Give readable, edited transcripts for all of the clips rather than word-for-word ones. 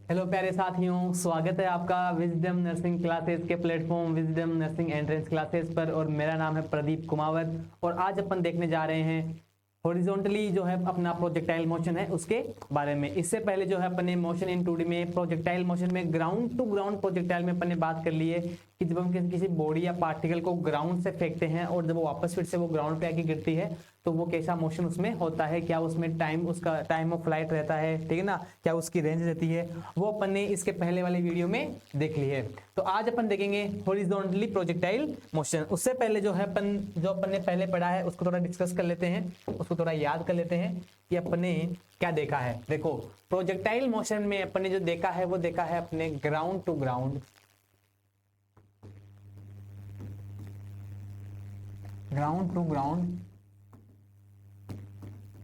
Hello प्यारे साथियों, स्वागत है आपका विजडम नर्सिंग क्लासेस के platform wisdom nursing entrance classes पर। और मेरा नाम है प्रदीप कुमावत और आज अपन देखने जा रहे हैं हॉरिजॉन्टली जो है अपना प्रोजेक्टाइल मोशन है उसके बारे में। इससे पहले जो है अपने मोशन इन 2D में प्रोजेक्टाइल मोशन में ग्राउंड टू ग्राउंड प्रोजेक्टाइल में अपन ने बात कर ली है कि जब हम किसी बॉडी या पार्टिकल को ग्राउंड से फेंकते हैं और जब वो वापस फिर से वो ग्राउंड पे आके गिरती है तो वो कैसा मोशन उसमें होता है, क्या उसमें टाइम उसका टाइम ऑफ फ्लाइट रहता है, ठीक है ना, क्या उसकी रेंज रहती है, वो अपन ने इसके पहले वाले वीडियो में देख ली है। तो आज अपन देखेंगे हॉरिजॉन्टली प्रोजेक्टाइल मोशन। उससे पहले जो है अपन ने पहले पढ़ा है उसको थोड़ा डिस्कस कर लेते हैं, उसको थोड़ा याद कर लेते हैं कि अपन ने क्या देखा है। देखो, प्रोजेक्टाइल मोशन में अपन ने जो देखा है वो देखा है अपने ground to ground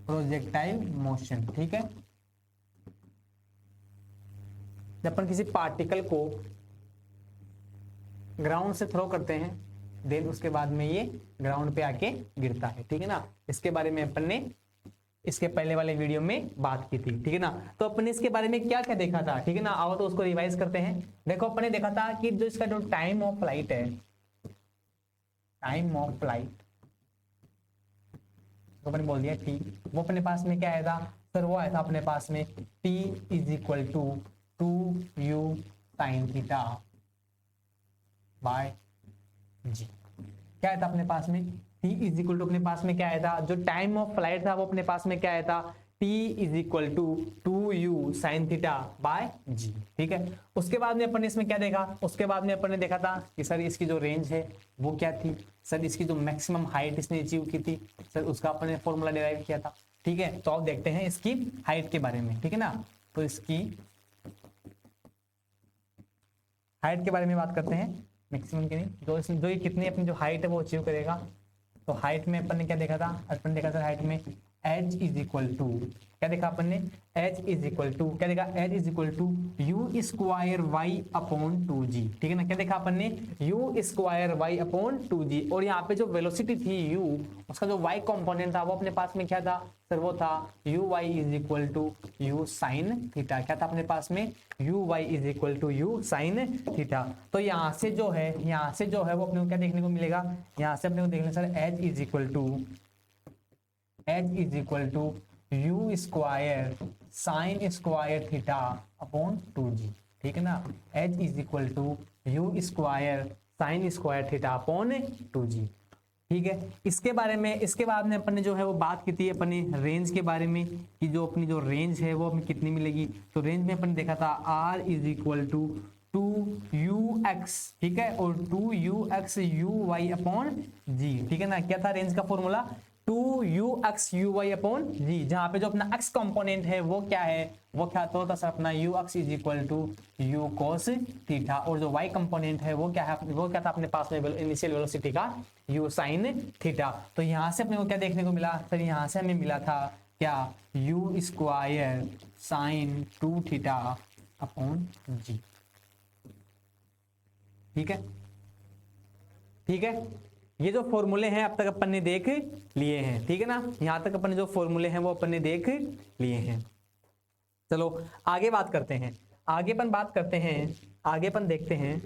projectile motion. ठीक है, जब अपन किसी पार्टिकल को ग्राउंड से थ्रो करते हैं देन उसके बाद में ये ग्राउंड पे आके गिरता है, ठीक है ना। इसके बारे में अपन ने इसके पहले वाले वीडियो में बात की थी, ठीक है ना। तो अपन ने इसके बारे में क्या क्या देखा था, ठीक है ना। आओ तो उसको रिवाइज करते हैं। देखो, अपन ने देखा था कि जो इसका जो टाइम ऑफ फ्लाइट है, टाइम ऑफ फ्लाइट तो अपने बोल दिया टी, वो अपने पास में क्या आया था सर, वो आया था अपने पास में t is equal to 2u sin theta by g. क्या आया था अपने पास में, टी इज इक्वल टू अपने पास में क्या आया था, जो टाइम ऑफ फ्लाइट था वो अपने पास में क्या आया था, t is equal to 2u sin theta by g. ठीक है, उसके बाद में अपन ने इसमें क्या देखा, उसके बाद में अपन ने देखा था कि सर इसकी जो रेंज है वो क्या थी, सर इसकी जो मैक्सिमम हाइट इसने अचीव की थी सर उसका अपन ने फॉर्मूला डिराइव किया था। ठीक है, तो अब देखते हैं इसकी हाइट के बारे में, ठीक है ना। तो इसकी हाइट के बारे में बात करते हैं, मैक्सिमम की नहीं, जो ये कितनी अपनी जो हाइट है वो अचीव करेगा। तो हाइट में अपन ने क्या देखा था, अपन देखा था हाइट में h इज इक्वल टू, क्या देखा अपन ने, h इज इक्वल टू क्या देखा, h is equal to u square y upon 2g। ठीक है ना, क्या देखा अपन ने, u square y upon 2g। और यहाँ पे जो वेलोसिटी थी u, उसका जो y कंपोनेंट था वो अपने पास में क्या था सर, वो था uy is equal to u sine theta. क्या था अपने पास में, uy is equal to u sine theta. तो यहाँ से जो है वो अपने को क्या देखने को मिलेगा, यहाँ से अपने को देखने sir h is equal to u square sine square theta upon 2g। ठीक है ना, h is equal to u square sine square theta upon 2g। ठीक है, इसके बारे में इसके बाद में अपन ने जो है वो बात की थी अपनी रेंज के बारे में कि जो अपनी जो रेंज है वो अपनी कितनी मिलेगी। तो रेंज में अपन ने देखा था r is equal to 2ux, ठीक है, और 2ux uy अपॉन g। ठीक है ना, क्या था रेंज का formula, 2ux uy upon g, जहां पे जो अपना x कंपोनेंट है वो क्या है, वो क्या होता है अपना ux is equal to u cos theta, और जो y कंपोनेंट है वो क्या है, वो क्या था अपने पास में इनिशियल वेलोसिटी का u sin थीटा। तो यहां से अपने को क्या देखने को मिला, फिर यहां से हमें मिला था क्या, u square sine 2 theta upon g। ठीक है, ठीक है, ये जो फॉर्मूले हैं अब तक अपन ने देख लिए हैं, ठीक है ना। यहां तक अपन जो फॉर्मूले हैं वो अपन ने देख लिए हैं। चलो आगे बात करते हैं, आगे अपन देखते हैं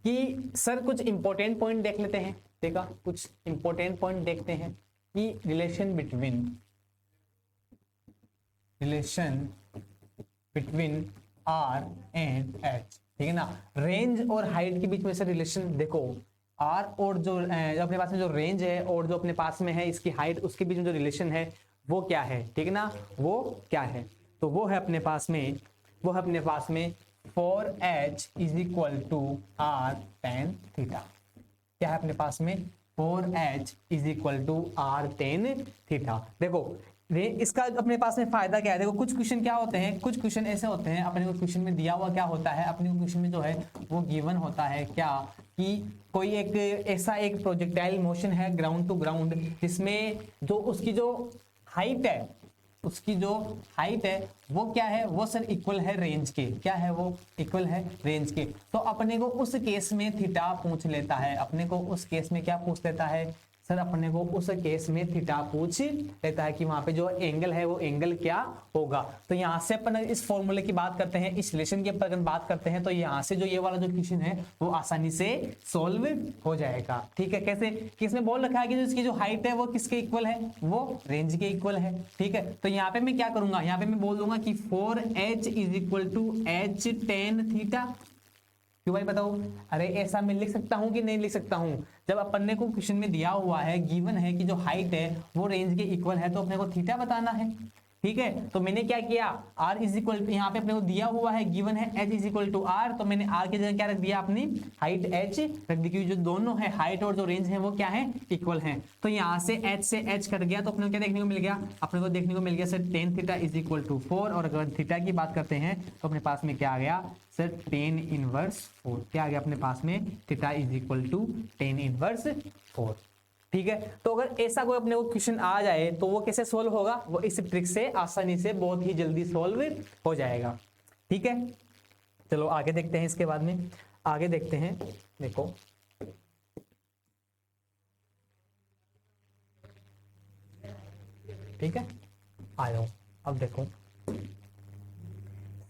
कि सर कुछ इंपॉर्टेंट पॉइंट देख लेते हैं। देखा, कुछ इंपॉर्टेंट पॉइंट देखते हैं कि relation between R and H. ठीक है ना, रेंज और हाइट के बीच में से रिलेशन देखो, आर और जो अपने पास में जो रेंज है और जो अपने पास में है इसकी हाइट, उसके बीच में जो रिलेशन है वो क्या है, ठीक है ना, वो क्या है, तो वो है अपने पास में 4h is equal to r tan theta. क्या है अपने पास में, 4h is equal to r tan theta. देखो इसका अपने पास में फायदा क्या है, देखो कुछ क्वेश्चन क्या होते हैं, कुछ क्वेश्चन ऐसे होते हैं अपने को क्वेश्चन में दिया हुआ क्या होता है, अपने को क्वेश्चन में जो है वो गिवन होता है क्या, कि कोई एक ऐसा एक प्रोजेक्टाइल मोशन है ग्राउंड टू ग्राउंड जिसमें जो उसकी जो हाइट है वो क्या है, वो सर इक्वल है रेंज के, क्या है वो इक्वल है रेंज के। तो अपने को उस केस में थीटा पूछ लेता है, अपने को उस केस में क्या पूछ लेता है, सर अपने को उस केस में थीटा पूछ लेता है कि वहां पे जो एंगल है वो एंगल क्या होगा। तो यहाँ से अपन इस फॉर्मूले की बात करते हैं, इस रिलेशन की अपन बात करते हैं, तो यहाँ से जो ये वाला जो क्वेश्चन है वो आसानी से सॉल्व हो जाएगा। ठीक है, कैसे, किसमें बोल रखा है कि जो इसकी जो हाइट है वो किसके इक्वल है, वो रेंज के इक्वल है। ठीक है, तो यहाँ पे मैं क्या करूंगा, यहाँ पे मैं बोल दूंगा कि 4h is equal to h tan theta. क्यों भाई बताओ, अरे ऐसा मैं लिख सकता हूं कि नहीं लिख सकता हूं, जब अपन ने को क्वेश्चन में दिया हुआ है, गिवन है कि जो हाइट है वो रेंज के इक्वल है, तो अपने को थीटा बताना है। ठीक है, तो मैंने क्या किया, r इज इक्वल, यहाँ पे अपने को दिया हुआ है, गिवन है h is equal to R, तो मैंने r की जगह क्या रख दिया, अपनी हाइट h रख दी, क्योंकि जो दोनों है हाइट और जो रेंज है वो क्या है, इक्वल है। तो यहाँ से h कट गया, तो अपने को क्या देखने को मिल गया, अपने को देखने को मिल गया sir tan theta is equal to 4, और अगर थीटा की बात करते हैं तो अपने पास में क्या आ गया सर tan इनवर्स 4, क्या आ गया अपने पास में, theta is equal to tan inverse 4। ठीक है, तो अगर ऐसा कोई अपने को क्वेश्चन आ जाए तो वो कैसे सोल्व होगा, वो इस ट्रिक से आसानी से बहुत ही जल्दी सोल्व हो जाएगा। ठीक है, चलो आगे देखते हैं, इसके बाद में आगे देखते हैं। देखो ठीक है, आ जाओ, अब देखो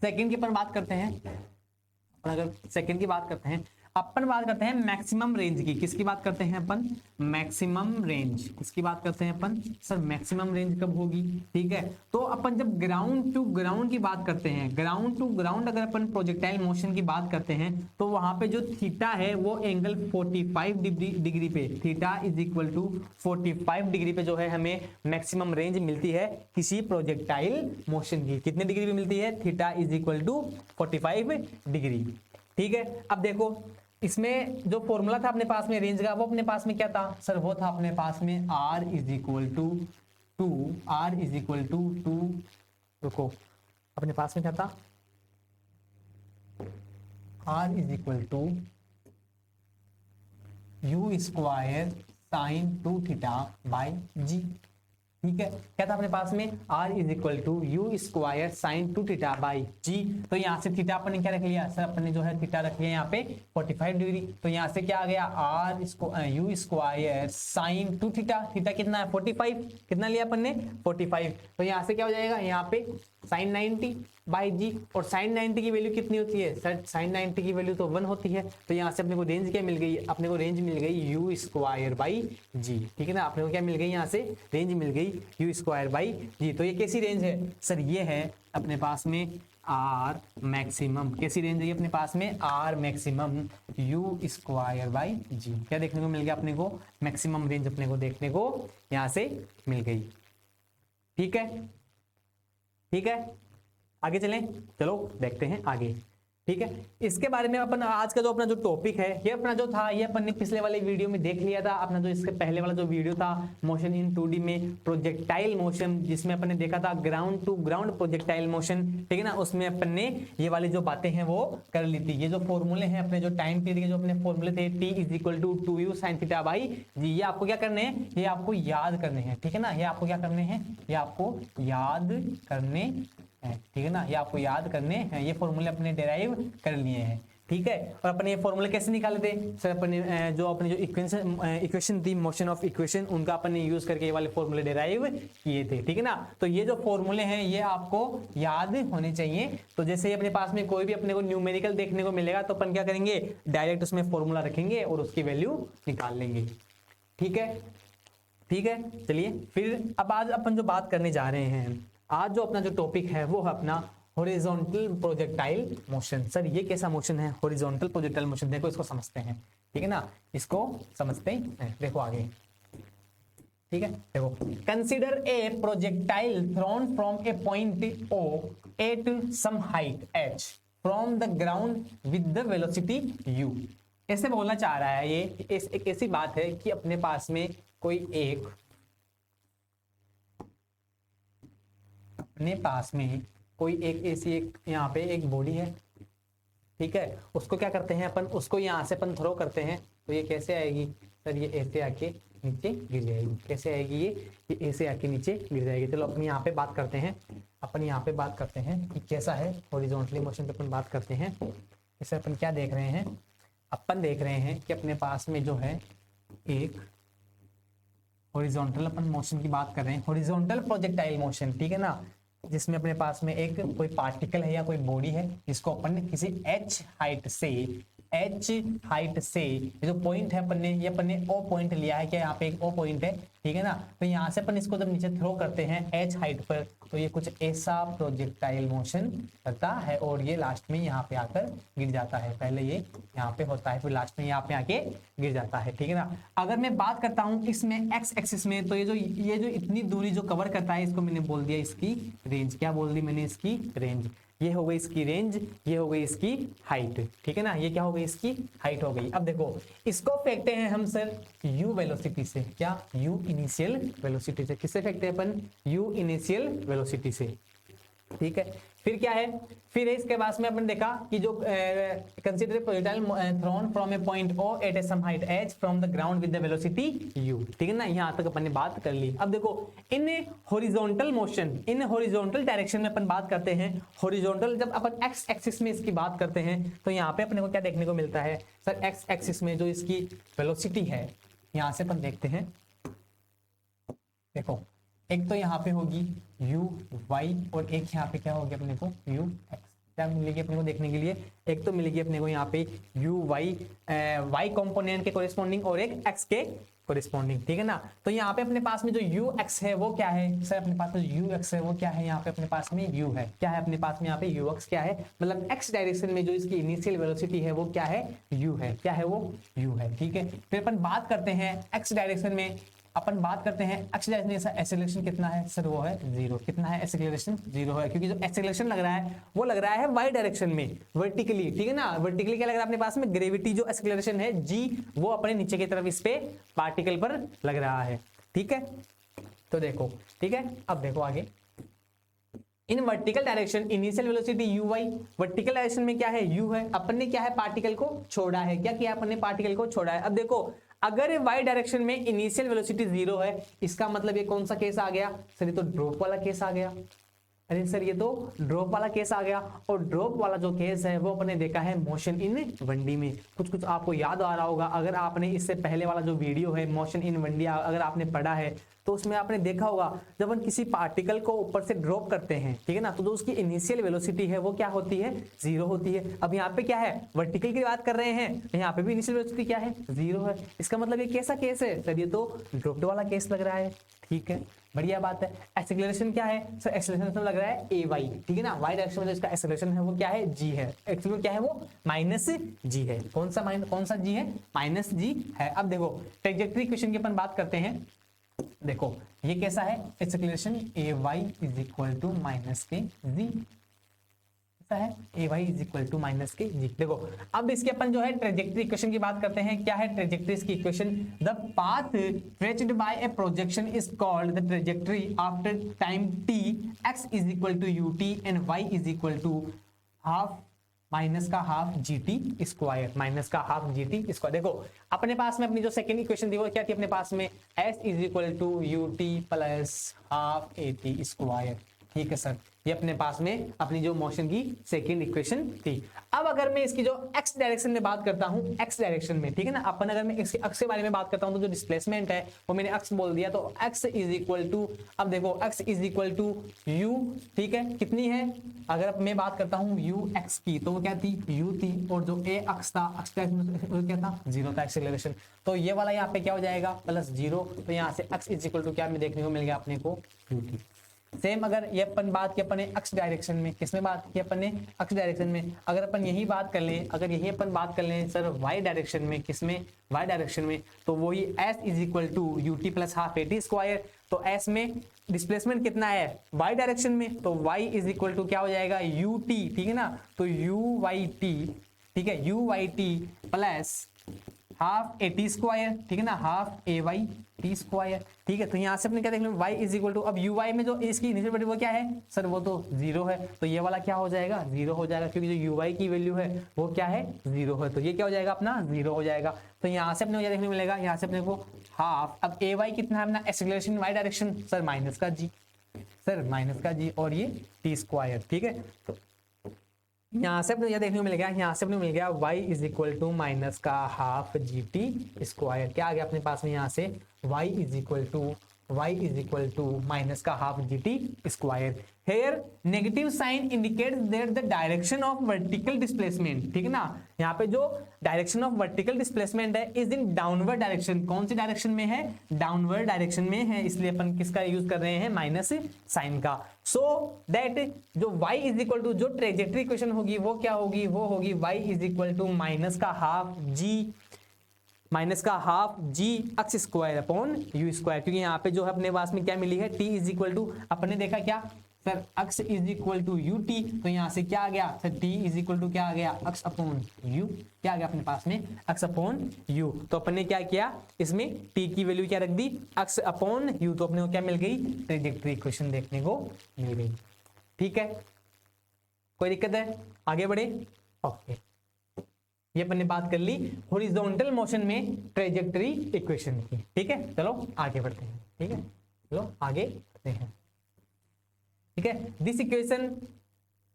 सेकंड की अपन बात करते हैं। अपन अगर सेकंड की बात करते हैं, अपन बात करते हैं मैक्सिमम रेंज की, किसकी बात करते हैं अपन, मैक्सिमम रेंज, किसकी बात करते हैं अपन सर, मैक्सिमम रेंज कब होगी। ठीक है, तो अपन जब ग्राउंड टू ग्राउंड की बात करते हैं, ग्राउंड टू ग्राउंड अगर अपन प्रोजेक्टाइल मोशन की बात करते हैं, तो वहां पे जो थीटा है वो एंगल 45 डिग्री पे, theta is equal to 45 degree पे जो है हमें मैक्सिमम रेंज मिलती है किसी प्रोजेक्टाइल मोशन की। कितने डिग्री पे मिलती है, theta is equal to 45 degree. ठीक है, अब देखो इसमें जो फॉर्मूला था अपने पास में रेंज का, वो अपने पास में क्या था सर, वो था अपने पास में r is equal to 2, r is equal to 2, रुको अपने पास में क्या था, r is equal to u square sine 2 theta by g. ठीक है, क्या था अपने पास में, r is equal to you square sine 2 theta by g. तो यहाँ से थीटा अपन ने क्या रख लिया सर, अपन ने जो है थीटा रख लिया यहाँ पे 45 डिग्री, तो यहाँ से क्या आ गया, you square sine 2 theta, theta कितना है 45, कितना लिया अपन ने 45, तो यहाँ से क्या हो जाएगा, यहाँ पे साइन 90 बाई जी, और साइन 90 की वैल्यू कितनी होती है सर, साइन 90 की वैल्यू तो 1 होती है, तो यहाँ से अपने को रेंज क्या मिल गई, अपने को रेंज मिल गई यू स्क्वायर बाई जी। ठीक है ना, अपने को क्या मिल गई, यहाँ से रेंज मिल गई यू स्क्वायर बाई जी। तो ये कैसी रेंज है सर, ये है अपने पास में आर मैक्सिमम, कैसी रेंज है अपने पास में, r maximum u square by g. क्या देखने को मिल गया अपने को, मैक्सिमम रेंज अपने को देखने को यहाँ से मिल गई। ठीक है, ठीक है, आगे चलें, चलो देखते हैं आगे। ठीक है, इसके बारे में अपन आज का जो अपना जो टॉपिक है, ये अपना जो था, ये अपन ने पिछले वाले वीडियो में देख लिया था, अपना जो इसके पहले वाला जो वीडियो था मोशन इन 2D में प्रोजेक्टाइल मोशन, जिसमें अपन ने देखा था ground to ground projectile motion. ठीक है ना, उसमें अपन ने ये वाली जो बातें हैं वो कर ली थी। ये जो फॉर्मूले हैं अपने, जो टाइम पीरियड के जो अपने फॉर्मूले थे, t is equal to 2u sine theta by g, ये आपको क्या करने हैं, ये आपको याद करने हैं। ठीक है ना, ये आपको क्या करने हैं, ये आपको याद करने, ठीक है ना, ये आपको याद करने हैं, ये फॉर्मूले अपने डेराइव कर लिए हैं। ठीक है, और अपने ये फॉर्मूले कैसे निकाले थे सर, अपने जो अपने जो इक्वेशन थी मोशन ऑफ इक्वेशन, उनका अपन ने यूज करके ये वाले फॉर्मूले डेराइव किए थे। ठीक है ना, तो ये जो फॉर्मूले हैं ये आपको याद होने चाहिए। तो जैसे ही अपने पास में कोई भी अपने को न्यूमेरिकल देखने को मिलेगा, तो अपन क्या करेंगे, डायरेक्ट उसमें फॉर्मूला रखेंगे और उसकी वैल्यू निकाल लेंगे। ठीक है, ठीक है, चलिए फिर अब आज अपन जो बात करने जा रहे हैं, आज जो अपना जो टॉपिक है वो है अपना हॉरिजॉन्टल प्रोजेक्टाइल मोशन। सर ये कैसा मोशन है, हॉरिजॉन्टल प्रोजेक्टाइल मोशन, देखो इसको समझते हैं। ठीक है ना, इसको समझते हैं, देखो आगे। ठीक है, देखो, consider a projectile thrown from a point O at some height h from the ground with the velocity u। ऐसे बोलना चाह रहा है ये, एक ऐसी बात है कि अपने पास में कोई एक, अपने पास में कोई एक ऐसी एक यहाँ पे एक बॉडी है। ठीक है, उसको क्या करते हैं अपन, उसको यहाँ से अपन थ्रो करते हैं, तो ये कैसे आएगी सर, ये ऐसे आके नीचे गिर जाएगी। कैसे आएगी ये ऐसे आके नीचे गिर जाएगी। चलो अपन यहाँ पे बात करते हैं, अपन यहाँ पे बात करते हैं कि कैसा है हॉरिजॉन्टली मोशन पे अपन बात करते हैं। इसे अपन क्या देख रहे हैं, अपन देख रहे हैं कि अपने पास में जो है एक हॉरिजॉन्टल अपन मोशन की बात कर रहे हैं, हॉरिजॉन्टल प्रोजेक्टाइल मोशन, ठीक है ना, जिसमें अपने पास में एक कोई पार्टिकल है या कोई बॉडी है जिसको अपन ने किसी एच हाइट से ये जो पॉइंट है अपन ने, ये अपन ने ओ पॉइंट लिया है, क्या यहाँ पे एक ओ पॉइंट है, ठीक है ना, तो यहाँ से अपन इसको जब नीचे थ्रो करते हैं एच हाइट पर, तो ये कुछ ऐसा प्रोजेक्टाइल मोशन करता है और ये लास्ट में यहाँ पे आकर गिर जाता है। पहले ये यहाँ पे होता है, फिर लास्ट में यहाँ पे आके गिर जाता है, ठीक है ना। अगर मैं बात करता हूँ इसमें एक्स एक्सिस में, तो ये जो इतनी दूरी जो कवर करता है, इसको मैंने बोल दिया इसकी रेंज। क्या बोल दी मैंने? इसकी रेंज। ये हो गई इसकी रेंज, ये हो गई इसकी हाइट, ठीक है ना, ये क्या हो गई? इसकी हाइट हो गई। अब देखो इसको फेंकते हैं हम सर u वेलोसिटी से, क्या? u इनिशियल वेलोसिटी से। किससे फेंकते हैं अपन? u इनिशियल वेलोसिटी से, ठीक है। फिर क्या है? फिर इसके बाद में अपन देखा कि जो consider projectile thrown from a point O at a some height h from the ground with the velocity u, ठीक है ना, यहां तक अपन ने बात कर ली। अब देखो in horizontal motion, in horizontal direction में अपन बात करते हैं, हॉरिजॉन्टल जब अपन x एक्सिस में इसकी बात करते हैं तो यहाँ पे अपने को क्या देखने को मिलता है सर? x एक्सिस में जो इसकी वेलोसिटी है, यहां से अपन देखते हैं, देखो एक तो यहाँ पे होगी u y और एक यहाँ पे क्या होगी अपने को u x। क्या मिलेगी अपने को देखने के लिए? एक तो मिलेगी अपने को यहाँ पे u y कंपोनेंट के कोरिस्पॉन्डिंग और एक x के कोरिस्पॉन्डिंग, ठीक है ना। तो यहाँ पे अपने पास में जो u x है वो क्या है सर? अपने पास में u x है वो क्या है? यहाँ पे अपने पास में u है, क्या है अपने पास में यहाँ पे u x क्या है? मतलब x डायरेक्शन में जो इसकी इनिशियल वेलोसिटी है वो क्या है? u है, क्या है वो? u है, ठीक है। फिर अपन बात करते हैं x डायरेक्शन में, अपन बात करते हैं एक्स डायरेक्शन में एक्सेलरेशन कितना है सर? वो है 0। कितना है? एक्सेलरेशन 0 है, क्योंकि जो एक्सेलरेशन लग रहा है वो लग रहा है वाई डायरेक्शन में, वर्टिकली, ठीक है ना। वर्टिकली क्या लग रहा है अपने पास में? ग्रेविटी जो एक्सेलरेशन है g, वो अपने नीचे की तरफ इस पे पार्टिकल पर लग रहा है, ठीक है। तो देखो, ठीक है, अब देखो आगे in vertical direction initial velocity u y, vertical direction में क्या है? u है। अपन ने क्या है? पार्टिकल को छोड़ा है। क्या किया अपन ने? पार्टिकल को छोड़ा है। अब देखो अगर y डायरेक्शन में इनिशियल वेलोसिटी 0 है, इसका मतलब ये कौन सा केस आ गया सर? ये तो ड्रॉप वाला केस आ गया। अरे सर ये तो ड्रॉप वाला केस आ गया, और ड्रॉप वाला जो केस है वो अपने देखा है मोशन इन 1D में। कुछ आपको याद आ रहा होगा, अगर आपने इससे पहले वाला जो वीडियो है मोशन इन 1D अगर आपने पढ़ा है तो उसमें आपने देखा होगा जब हम किसी पार्टिकल को ऊपर से ड्रॉप करते हैं, ठीक है ना, तो जो उसकी इनिशियल वेलोसिटी है वो क्या होती है? 0 होती है। अब यहाँ पे क्या है? वर्टिकल की बात कर रहे हैं, यहाँ पे भी इनिशियल वेलोसिटी क्या है? 0 है। इसका मतलब ये कैसा केस है सर? ये तो ड्रॉप्ड वाला केस लग रहा है, ठीक है, बढ़िया बात है। एक्सेलरेशन क्या है सर? एक्सेलरेशन लग रहा है ay, ठीक है ना, y डायरेक्शन में जो इसका एक्सेलरेशन है वो क्या है? g है। एक्चुअली क्या है वो? -g है। कौन सा g है? -g है। अब देखो ट्रैजेक्टरी इक्वेशन की अपन बात करते हैं। देखो ये कैसा है? Acceleration ay is equal to -kg, ऐसा है ay is equal to -kg। देखो अब इसके अपन जो है ट्रैजेक्टरी इक्वेशन की बात करते हैं। क्या है ट्रैजेक्टरी की equation? The path traced by a projection is called the trajectory after time t, x is equal to ut and y is equal to half -half gt square, -half gt square. देखो अपने पास में अपनी जो second equation थी वो क्या थी अपने पास में? s is equal to ut plus half at square, ठीक है सर। ये अपने पास में अपनी जो मोशन की सेकंड इक्वेशन थी। अब अगर मैं इसकी जो x डायरेक्शन में बात करता हूं, x डायरेक्शन में, ठीक है ना, अपन अगर मैं इसके x के बारे में बात करता हूं तो जो डिस्प्लेसमेंट है वो मैंने x बोल दिया, तो x इज इक्वल टू, अब देखो x is equal to u, ठीक है, कितनी है? अगर मैं बात करता हूं ux की तो वो क्या थी? u थी, और जो a अक्ष था, अक्ष का क्या था? 0 था एक्सेलरेशन। तो ये वाला यहाँ पे क्या हो जाएगा? +0। तो यहाँ से x इज इक्वल टू क्या में देखने को मिल गया अपने को? ut। सेम अगर ये अपन बात की अपन ने x डायरेक्शन में, किसमें बात की अपन ने? x डायरेक्शन में। अगर अपन यही बात कर लें, अगर यही अपन बात कर लें सर y डायरेक्शन में, किसमें? y डायरेक्शन में, तो वही s is equal to ut plus half at square. तो s में डिस्प्लेसमेंट कितना है y डायरेक्शन में, तो y इज इक्वल टू क्या हो जाएगा? ut, ठीक है ना, तो uyt, ठीक है, uyt plus half at square, ठीक है ना, हाफ ayt स्क्वायर, ठीक है। तो यहाँ से अपने क्या देख लो? y इज इक्वल टू, अब uy में जो इसकी इनिशियल वैल्यू वो क्या है सर? वो तो 0 है, तो ये वाला क्या हो जाएगा? 0 हो जाएगा, क्योंकि जो uy की वैल्यू है वो क्या है? 0 है, तो ये क्या हो जाएगा अपना? 0 हो जाएगा। तो यहाँ से अपने को क्या देखने को मिलेगा? यहाँ से अपने को हाफ, अब ay कितना है अपना? Acceleration y direction sir -g, sir -g, और ये t स्क्वायर, ठीक है। तो यहाँ से अपने देखने को मिल गया, यहाँ से अपने मिल गया y is equal to -half gt square. क्या आ गया अपने पास में? यहाँ से y is equal to minus का half G T square. Here negative sign indicates that the direction of vertical displacement, ठीक है ना, यहाँ पे जो डायरेक्शन ऑफ वर्टिकल डिस्प्लेसमेंट है इज इन डाउनवर्ड डायरेक्शन। कौन सी डायरेक्शन में है? डाउनवर्ड डायरेक्शन में है, इसलिए अपन किसका यूज कर रहे हैं? माइनस साइन का। सो दैट जो y इज इक्वल टू जो ट्रेजेक्टरी इक्वेशन होगी वो क्या होगी? वो होगी y is equal to minus का half g x square upon u square, क्योंकि यहाँ पे जो है अपने पास में क्या मिली है? t इज इक्वल टू, अपने देखा क्या sir, x is equal to U T, तो यहाँ से क्या आ गया sir? t is equal to क्या आ गया? X upon U. क्या आ गया अपने पास में? X upon U. तो अपने ने क्या किया इसमें? t की वैल्यू क्या रख दी? अक्स अपॉन यू। तो अपने को क्या मिल गई? ट्रेजेक्टरी इक्वेशन देखने को मिल गई। ठीक है, कोई दिक्कत है? आगे बढ़े। ओके, ये अपन ने बात कर ली हॉरिजॉन्टल मोशन में ट्रेजेक्टरी इक्वेशन की। ठीक है, चलो आगे बढ़ते हैं। ठीक है, चलो आगे बढ़ते हैं। ठीक है, दिस इक्वेशन,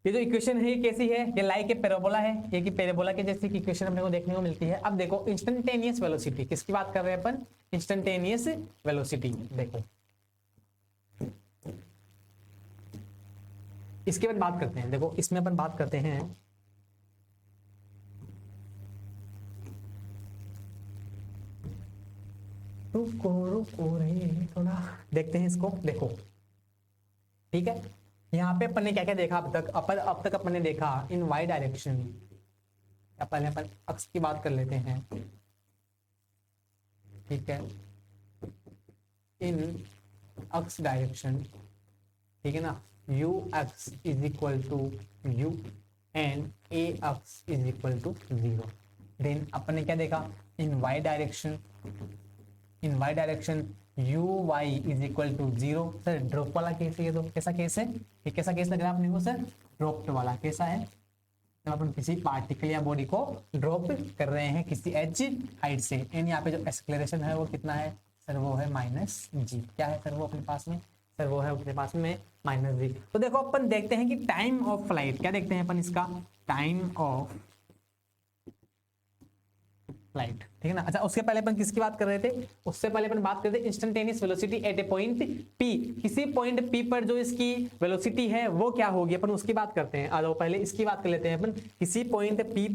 ये जो इक्वेशन है ये कैसी है? ये लाइक ए पैराबोला है, ये कि पैराबोला के जैसी इक्वेशन अपने को देखने को मिलती है। अब देखो इंस्टेंटेनियस वेलोसिटी, किसकी बात कर रहे हैं अपन? Instantaneous velocity. देखो इसके बाद बात करते हैं। देखो इसमें अपन बात करते हैं रुको रे थोड़ा देखते हैं इसको। देखो ठीक है, यहाँ पे अपन ने क्या क्या देखा अब तक अपन ने देखा इन वाई डायरेक्शन। पहले अपन अक्स की बात कर लेते हैं। ठीक है, इन अक्स डायरेक्शन, ठीक है ना, u x is equal to u and a x is equal to 0। Then अपन ने क्या देखा in y direction, u y is equal to 0। Sir drop वाला केस है ये, तो कैसा केस है? ये कैसा केस लग रहा है अपने को सर? ड्रॉप्ड वाला। कैसा है? जब अपन किसी पार्टिकल या बॉडी को ड्रॉप कर रहे हैं किसी एच हाइट से, एंड यहाँ पे जो एक्सेलरेशन है वो कितना है सर? वो है माइनस जी। क्या है सर वो अपने पास में? सर वो है अपने पास में माइनस जी। तो देखो अपन देखते हैं कि टाइम ऑफ फ्लाइट, क्या देखते हैं अपन इसका? Time of flight. ठीक है ना। अच्छा, उसके पहले अपन किसकी बात कर रहे थे? उससे पहले अपन बात कर रहे थे instantaneous velocity at A point P। किसी पॉइंट P पर जो इसकी वेलोसिटी है वो क्या होगी, अपन उसकी बात करते हैं। आ जाओ पहले इसकी बात कर लेते हैं अपन। किसी पॉइंट P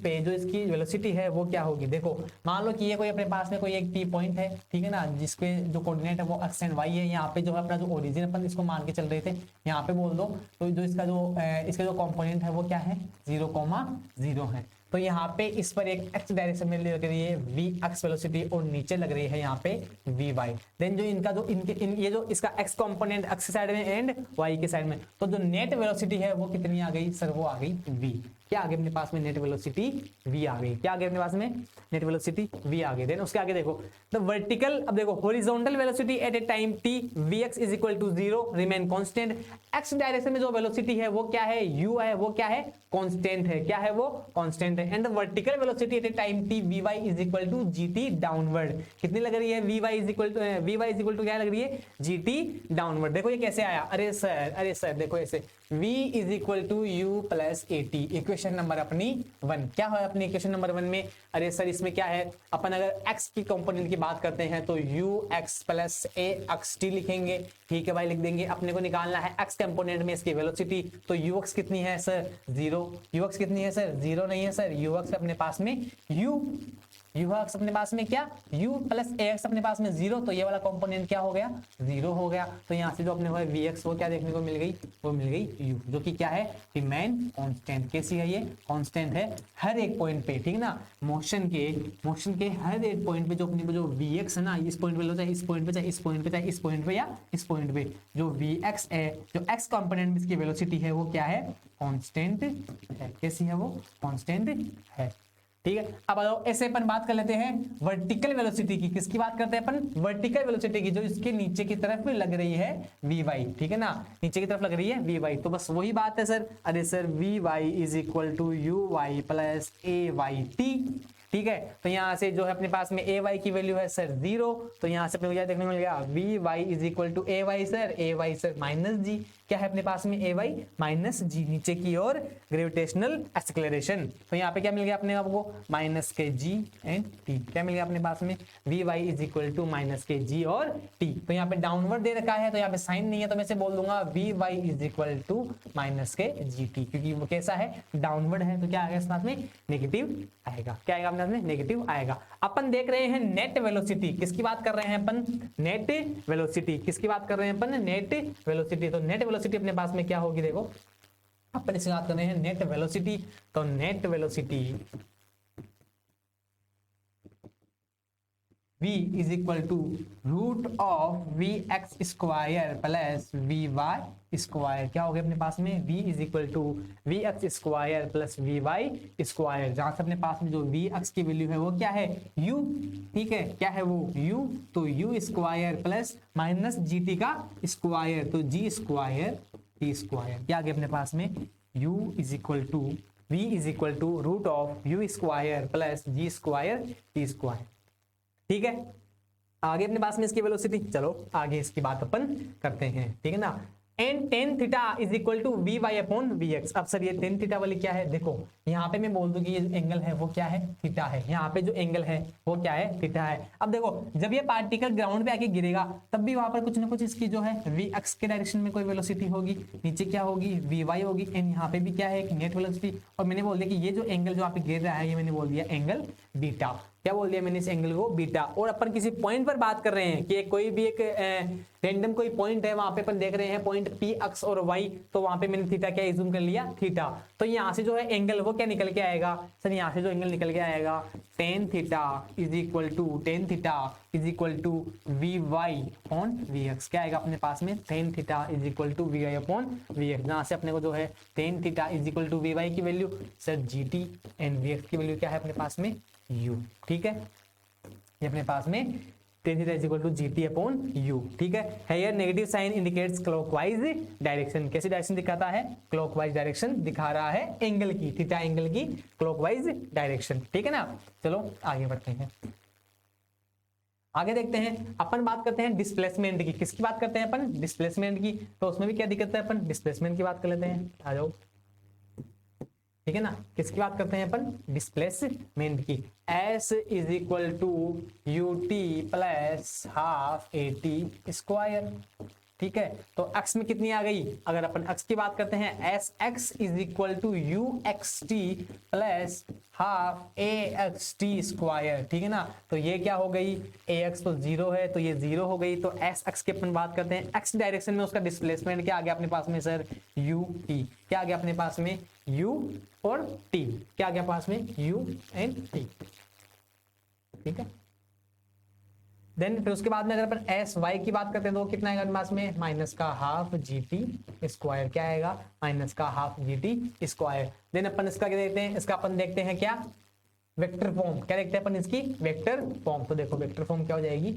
पे जो इसकी वेलोसिटी है वो क्या होगी? देखो मान लो कि ये कोई अपने पास में कोई एक P पॉइंट है, ठीक है ना, जिसके जो कोऑर्डिनेट है वो एक्स एंड वाई है। यहाँ पे जो है अपना जो ओरिजिन अपन इसको मान के चल रहे थे, यहाँ पे बोल दो तो जो इसका जो कॉम्पोनेंट है वो क्या है? 0,0 है। तो यहाँ पे इस पर एक एक्स डायरेक्शन में लग रही है वी एक्स वेलोसिटी और नीचे लग रही है यहाँ पे वी वाई। देन जो इनका जो ये जो इसका एक्स कंपोनेंट एक्स साइड में एंड वाई के साइड में, तो जो नेट वेलोसिटी है वो कितनी आ गई सर? वो आ गई वी। क्या आ गई अपने पास में? नेट वेलोसिटी वी आ गई। क्या आ गई अपने पास में? नेट वेलोसिटी वी आ गई। देन उसके आगे देखो द वर्टिकल, अब देखो horizontal velocity at a time t vx is equal to 0 remain constant. X direction में जो वेलोसिटी है वो क्या है? u है, वो क्या है? कांस्टेंट है। क्या है वो? कांस्टेंट है। And the vertical velocity at a time t vy is equal to gt downward. कितनी लग रही है? vy इज इक्वल टू क्या लग रही है? gt downward. देखो ये कैसे आया? अरे सर देखो ऐसे v is equal to U plus A T. Equation number अपनी 1 क्या है अपनी इक्वेशन नंबर 1 में? अरे सर इसमें क्या है? अपन अगर x की कंपोनेंट की बात करते हैं तो you x plus A X T लिखेंगे। ठीक है भाई, लिख देंगे। अपने को निकालना है x कंपोनेंट में इसकी वेलोसिटी, तो यू एक्स कितनी है सर? 0। यू एक्स कितनी है सर? 0 नहीं है सर। यू एक्स अपने पास में यू एक्स अपने पास में क्या? u प्लस ए एक्स अपने पास में 0, तो ये वाला कंपोनेंट क्या हो गया? 0 हो गया। तो यहाँ से जो अपने को वी एक्स वो क्या देखने को मिल गई? वो मिल गई u, जो कि क्या है? Remain constant. कैसी है ये? कांस्टेंट है हर एक पॉइंट पे। ठीक ना, मोशन के हर एक पॉइंट पे जो अपने को जो वी एक्स है ना, इस पॉइंट पे लो, चाहे इस पॉइंट पे, चाहे इस पॉइंट पे, चाहे इस पॉइंट पे या इस पॉइंट पे, जो वी एक्स है, जो एक्स कंपोनेंट में इसकी वेलोसिटी है वो क्या है? कांस्टेंट है। कैसी है वो? कांस्टेंट है। ठीक है, अब आओ ऐसे अपन बात कर लेते हैं वर्टिकल वेलोसिटी की। किसकी बात करते हैं अपन? वर्टिकल वेलोसिटी की, जो इसके नीचे की तरफ लग रही है वी वाई। ठीक है ना, नीचे की तरफ लग रही है वी वाई। तो बस वही बात है सर। अरे sir V Y is equal to U Y plus A Y T. ठीक है। तो यहाँ से जो है अपने पास में ए वाई की वैल्यू है सर 0, तो यहाँ से अपने को क्या देखने को मिल गया, v Y is equal to a y sir, a y sir minus g, क्या है अपने पास में ए वाई माइनस जी, नीचे की ओर ग्रेविटेशनल एक्सेलरेशन। तो यहाँ पे क्या मिल गया अपने आपको, minus K ji and T, क्या मिल गया अपने पास में, V Y is equal to minus K G और टी। तो यहाँ पे डाउनवर्ड दे रखा है, तो यहाँ पे साइन नहीं है, तो मैं से बोल दूंगा V Y is equal to minus K G T, क्योंकि वो कैसा है, डाउनवर्ड है, तो क्या आएगा इस पास में, नेगेटिव आएगा। क्या आएगा अपने में, नेगेटिव आएगा। अपन देख रहे हैं नेट वेलोसिटी, किसकी बात कर रहे हैं अपन, नेट वेलोसिटी, किसकी बात कर रहे हैं अपन, नेट वेलोसिटी। तो नेट वेलोसिटी अपने पास में क्या होगी, देखो अपन इसकी बात कर रहे हैं नेट वेलोसिटी, तो net velocity v is equal to root of V X square plus V Y square, क्या हो गया अपने पास में, v is equal to V X square plus V Y square, जहां से अपने पास में जो v एक्स की वैल्यू है वो क्या है, u, ठीक है, क्या है वो u, तो u square plus minus G T का स्क्वायर, तो g स्क्वायर टी स्क्वायर, क्या आ गया अपने पास में, u is equal to v is equal to root of u square plus G square T square, ठीक है। आगे अपने पास में इसकी वेलोसिटी, चलो आगे इसकी बात अपन करते हैं, ठीक है ना। And tan theta is equal to we Y upon we X. अब सर ये टेन थीटा वाली क्या है, देखो यहाँ पे मैं बोल दूं कि ये एंगल है वो क्या है, थीटा है, यहाँ पे जो एंगल है वो क्या है, थीटा है। अब देखो जब ये पार्टिकल ग्राउंड पे आके गिरेगा तब भी वहां पर कुछ ना कुछ इसकी जो है वी एक्स के डायरेक्शन में कोई वेलोसिटी होगी, नीचे क्या होगी, वी वाई होगी, एंड यहाँ पे भी क्या है, एक नेट वेलोसिटी। और मैंने बोल दिया कि ये जो एंगल जो यहाँ पे गिर रहा है ये मैंने बोल दिया एंगल बीटा, क्या बोल दिया मैंने इस एंगल को, बीटा। और अपन किसी पॉइंट पर बात कर रहे हैं कि कोई भी एक रैंडम कोई पॉइंट है, वहां पे अपन देख रहे हैं पॉइंट पी एक्स और वाई, तो वहां पे मैंने थीटा क्या इज्यूम कर लिया, थीटा। तो यहाँ से जो है एंगल वो क्या निकल के आएगा सर, यहाँ से जो एंगल निकल के आएगा tan theta is equal to tan theta is equal to we Y upon we x, क्या आएगा अपने पास में, tan theta is equal to we Y upon we x, जहाँ से अपने को जो है tan theta is equal to we y की value sir g t and v x की वैल्यू क्या है अपने पास में u, ठीक है, ये अपने पास में tan theta is equal to gt upon u, ठीक है। Here negative sign indicates clockwise direction, कैसी डायरेक्शन दिखाता है, क्लॉकवाइज डायरेक्शन दिखा रहा है एंगल की, थीटा एंगल की क्लॉकवाइज डायरेक्शन, ठीक है ना। चलो आगे बढ़ते हैं, आगे देखते हैं, अपन बात करते हैं डिस्प्लेसमेंट की, किसकी बात करते हैं अपन, डिस्प्लेसमेंट की। तो उसमें भी क्या दिक्कत है, अपन डिस्प्लेसमेंट की बात कर लेते हैं, आ जाओ, ठीक है ना। किसकी बात करते हैं अपन, डिस्प्लेसमेंट की। S is equal to U T plus half A T square, ठीक है। तो x में कितनी आ गई, अगर अपन x की बात करते हैं, S X is equal to U X T plus half A X T square, ठीक है ना। तो ये क्या हो गई, ए एक्स तो जीरो है तो ये जीरो हो गई, तो एस एक्स की अपन बात करते हैं, एक्स डायरेक्शन में उसका डिस्प्लेसमेंट क्या आ गया अपने पास में सर, यू टी, क्या आ गया अपने पास में, यू और टी, क्या आ गया पास में, यू एंड टी, ठीक है। देन फिर उसके बाद में अगर अपन एस वाई की बात करते हैं तो कितना आएगा पास में, माइनस का हाफ जी टी स्क्वायर, क्या आएगा, माइनस का half G T square. Then अपन इसका क्या देखते हैं, इसका अपन देखते हैं क्या, वेक्टर फॉर्म, क्या देखते हैं अपन इसकी, वेक्टर फॉर्म। तो देखो वेक्टर फॉर्म क्या हो जाएगी,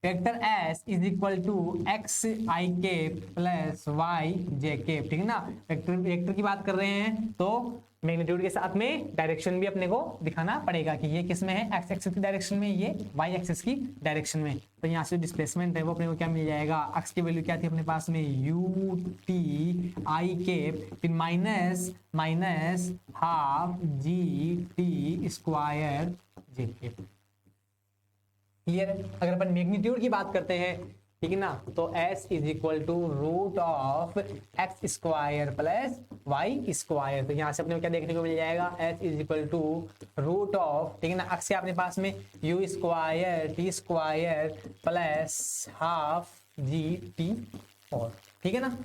vector S is equal to X I cap plus Y J cap, ठीक है ना। वेक्टर वेक्टर की बात कर रहे हैं तो मैग्नीट्यूड के साथ में डायरेक्शन भी अपने को दिखाना पड़ेगा कि ये किस में है, एक्स एक्सिस की डायरेक्शन में, ये वाई एक्सिस की डायरेक्शन में। तो यहाँ से डिस्प्लेसमेंट है वो अपने को क्या मिल जाएगा, एक्स की वैल्यू क्या थी अपने पास में, यू टी आई केप, फिर minus minus half G T square J cap, clear है। अगर अपन मैग्नीट्यूड की बात करते हैं, ठीक है ना, तो s is equal to root of X square plus Y square. तो यहाँ से अपने को क्या देखने को मिल जाएगा, s is equal to root of, ठीक है ना, x के अपने पास में u square T square plus half जी टी और, ठीक है ना,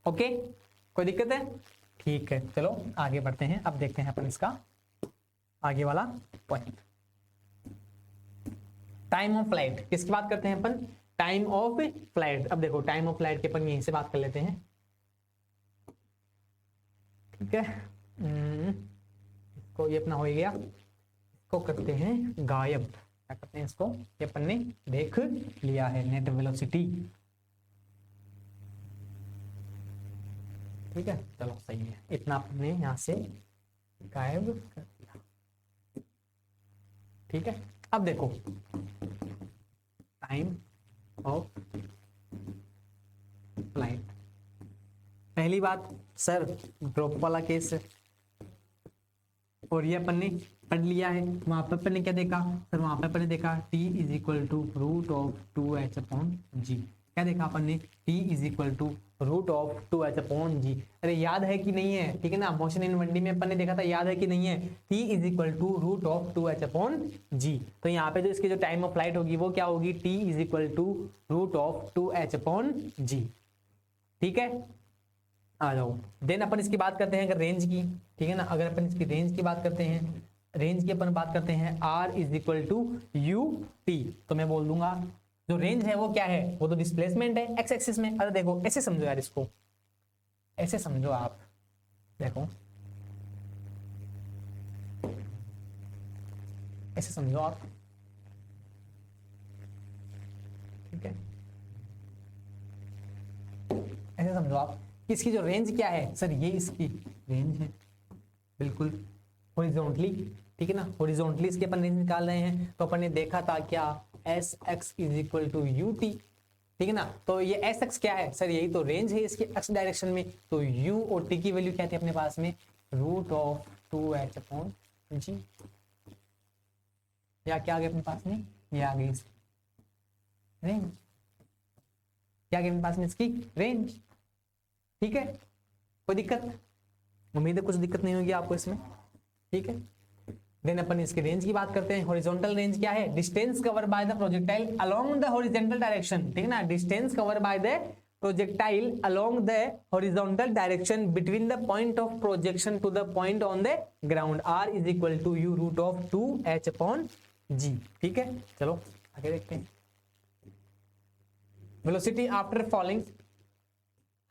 ओके, कोई दिक्कत है, ठीक है। चलो आगे बढ़ते हैं, अब देखते हैं अपन इसका आगे वाला पॉइंट, टाइम ऑफ फ्लाइट, किसकी बात करते हैं अपन, टाइम ऑफ फ्लाइट। अब देखो टाइम ऑफ फ्लाइट के अपन यहीं से बात कर लेते हैं, ठीक है। इसको ये अपना हो गया, इसको करते हैं गायब, क्या करते हैं इसको, ये अपन ने देख लिया है नेट वेलोसिटी, ठीक है। चलो सही है, इतना अपने यहाँ से गायब कर दिया। ठीक है, अब देखो टाइम ऑफ फ्लाइट। पहली बात सर ड्रॉप वाला केस है, और ये अपन ने पढ़ लिया है। वहां पर अपन ने क्या देखा सर, वहां पर अपन ने देखा t is equal to root of 2h upon g. क्या देखा अपन ने, t is equal to root of 2h upon g. अरे याद है कि नहीं है, ठीक है ना, मोशन इन 1D में अपन ने देखा था, याद है कि नहीं है, t is equal to root of 2h upon g. तो यहाँ पे जो इसकी जो टाइम ऑफ फ्लाइट होगी वो क्या होगी, t is equal to root of 2h upon g. ठीक है, आ जाओ। देन अपन इसकी बात करते हैं अगर रेंज की, ठीक है ना, अगर अपन इसकी रेंज की बात करते हैं, रेंज की अपन बात करते हैं r is equal to U T, तो मैं बोल दूंगा जो रेंज है वो क्या है, वो तो डिस्प्लेसमेंट है एक्स एक्सिस में। अरे देखो ऐसे समझो यार, इसको ऐसे समझो आप, देखो ऐसे समझो आप, ठीक है, ऐसे समझो आप कि इसकी जो रेंज क्या है सर, ये इसकी रेंज है बिल्कुल हॉरिजॉन्टली, ठीक है ना, हॉरिजॉन्टली इसके अपन रेंज निकाल रहे हैं। तो अपन ने देखा था क्या, S X is equal to U T, ठीक है ना। तो ये एस एक्स क्या है सर, यही तो रेंज है इसकी एक्स डायरेक्शन में। तो यू और टी की वैल्यू क्या थी अपने पास में, रूट ऑफ 2h अपॉन जी। या क्या आ गया अपने पास में, ये आ गई रेंज, क्या आ गया अपने पास में, इसकी रेंज। ठीक है, कोई दिक्कत, उम्मीद है कुछ दिक्कत नहीं होगी आपको इसमें, ठीक है। देन अपन इसकी रेंज की बात करते हैं। हॉरिजॉन्टल रेंज क्या है, distance cover by the projectile along the horizontal direction, ठीक है ना, distance cover by the projectile along the horizontal direction between the point of projection to the point on the ground, r is equal to u root of 2h upon g. ठीक है, चलो आगे देखते हैं। Velocity after falling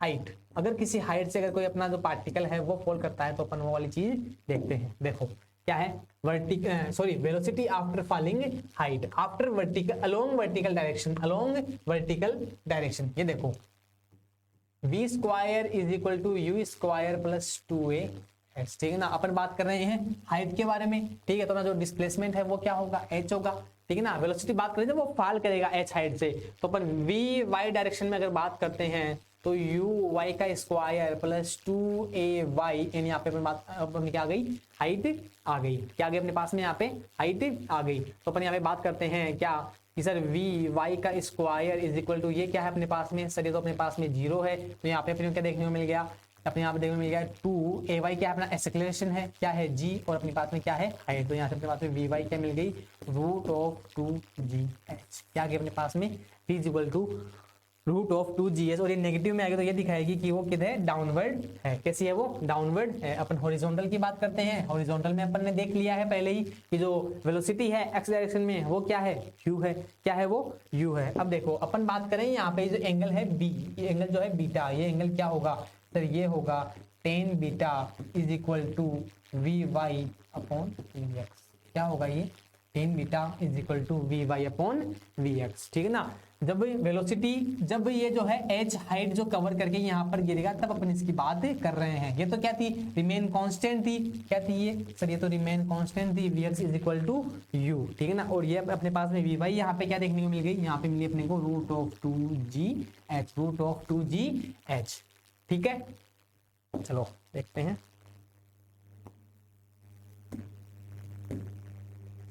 height, अगर किसी height से अगर कोई अपना जो पार्टिकल है वो फॉल करता है तो अपन वो वाली चीज देखते हैं। देखो क्या है, vertical sorry velocity after falling height after vertical along vertical direction, along vertical direction. ये देखो v square is equal to you square plus 2a, ठीक है ना। अपन बात कर रहे हैं हाइट के बारे में, ठीक है, तो ना जो डिस्प्लेसमेंट है वो क्या होगा, h होगा, ठीक है ना। वेलोसिटी बात करें जब वो फॉल करेगा h हाइट से, तो अपन v y डायरेक्शन में अगर बात करते हैं तो यू वाई का स्क्वायर प्लस 2ay, यानी यहाँ पे अपन बात अपनी क्या आ गई, हाइट आ गई, क्या आ गई अपने पास में यहाँ पे, हाइट आ गई। तो अपन यहाँ पे बात करते हैं क्या कि सर वी वाई का स्क्वायर इज इक्वल टू, ये क्या है अपने पास में सर, ये तो अपने पास में 0 है, तो यहाँ पे अपने क्या देखने को मिल गया, अपने यहाँ पे देखने को मिल गया 2ay, क्या अपना एक्सेलरेशन है, क्या है g, और अपने पास में क्या है हाइट। तो यहाँ से अपने पास में वी क्या मिल गई, रूट ऑफ 2gh, क्या आ गया अपने पास में, t is equal to root of 2gs, और ये नेगेटिव में आएगा तो ये दिखाएगी कि वो किधर है, डाउनवर्ड है। कैसी है वो, डाउनवर्ड है। अपन हॉरिजॉन्टल की बात करते हैं। हॉरिजॉन्टल में अपन ने देख लिया है पहले ही कि जो वेलोसिटी है एक्स डायरेक्शन में वो क्या है, u है, क्या है वो u है। अब देखो अपन बात करें यहाँ पे जो एंगल है b, ये एंगल जो है बीटा, ये एंगल क्या होगा सर, ये होगा tan beta is equal to we Y upon we x. क्या होगा ये, tan beta is equal to we Y upon we X, ठीक है ना। जब वेलोसिटी, जब ये जो है h हाइट जो कवर करके यहाँ पर गिरेगा तब अपन इसकी बात कर रहे हैं। ये तो क्या थी, रिमेन कांस्टेंट थी, क्या थी ये सर, ये तो रिमेन कांस्टेंट थी, vx is equal to u, ठीक है ना। और ये अपने पास में vy यहाँ पे क्या देखने को मिल गई, यहाँ पे मिली अपने को root of 2gh, root of 2gh, ठीक है। चलो देखते हैं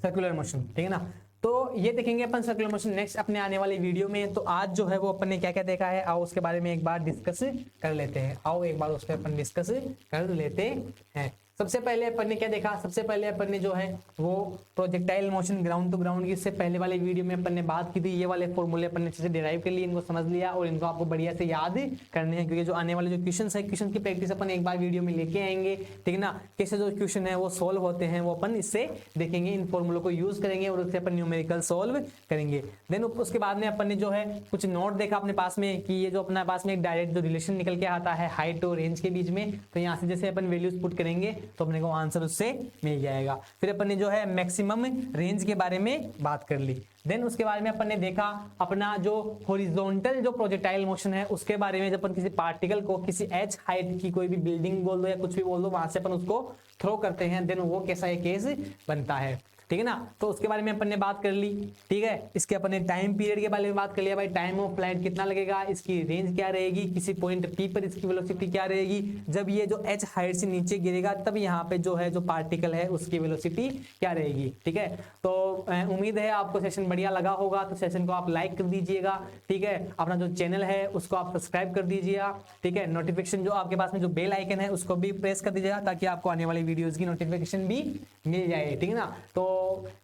सर्कुलर मोशन, ठीक है ना। तो ये देखेंगे अपन सर्कुलर मोशन नेक्स्ट अपने आने वाली वीडियो में। तो आज जो है वो अपन ने क्या क्या देखा है, आओ उसके बारे में एक बार डिस्कस कर लेते हैं। आओ एक बार उस पर अपन डिस्कस कर लेते हैं। सबसे पहले अपन ने क्या देखा, सबसे पहले अपन ने जो है वो projectile motion ground to ground की इससे पहले वाले वीडियो में अपन ने बात की थी। ये वाले फॉर्मूले अपन ने अच्छे से डिराइव कर लिए, इनको समझ लिया और इनको आपको बढ़िया से याद करने हैं, क्योंकि जो आने वाले जो क्वेश्चन है, क्वेश्चन की प्रैक्टिस अपन एक बार वीडियो में लेके आएंगे, ठीक है ना। कैसे जो क्वेश्चन है वो सोल्व होते हैं वो अपन इससे देखेंगे, इन फॉर्मूलों को यूज करेंगे और उससे अपन न्यूमेरिकल सोल्व करेंगे। देन उसके बाद में अपन ने जो है कुछ नोट देखा अपने पास में कि ये जो अपने पास में एक डायरेक्ट जो रिलेशन निकल के आता है हाइट और रेंज के बीच में, तो यहाँ से जैसे अपन वैल्यूज पुट करेंगे तो अपने को आंसर उससे मिल जाएगा। फिर अपन ने जो है मैक्सिमम रेंज के बारे में बात कर ली। देन उसके बारे में अपन ने देखा अपना जो हॉरिजॉन्टल जो प्रोजेक्टाइल मोशन है उसके बारे में, जब अपन किसी पार्टिकल को किसी h हाइट की कोई भी बिल्डिंग बोल दो या कुछ भी बोल दो, वहां से अपन उसको थ्रो करते हैं, देन वो कैसा एक केस बनता है। ठीक है ना। तो उसके बारे में अपन ने बात कर ली, ठीक है। इसके अपन ने टाइम पीरियड के बारे में बात कर लिया, भाई टाइम ऑफ फ्लाइट कितना लगेगा, इसकी रेंज क्या रहेगी, किसी पॉइंट पी पर इसकी वेलोसिटी क्या रहेगी, जब ये जो h हाइट से नीचे गिरेगा तब यहाँ पे जो है जो पार्टिकल है उसकी वेलोसिटी क्या रहेगी, ठीक है। तो उम्मीद है आपको सेशन बढ़िया लगा होगा, तो सेशन को आप लाइक कर दीजिएगा, ठीक है। अपना जो चैनल है उसको आप सब्सक्राइब कर दीजिएगा, ठीक है। नोटिफिकेशन जो आपके पास में जो बेल आइकन है उसको भी प्रेस कर दीजिएगा, ताकि आपको आने वाली वीडियोस की नोटिफिकेशन भी मिल जाए, ठीक है ना। तो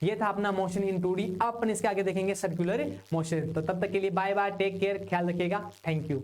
ये था अपना मोशन इन 2D। अब अपन इसके आगे देखेंगे सर्कुलर मोशन। तो तब तक के लिए बाय बाय, टेक केयर, ख्याल रखिएगा, थैंक यू।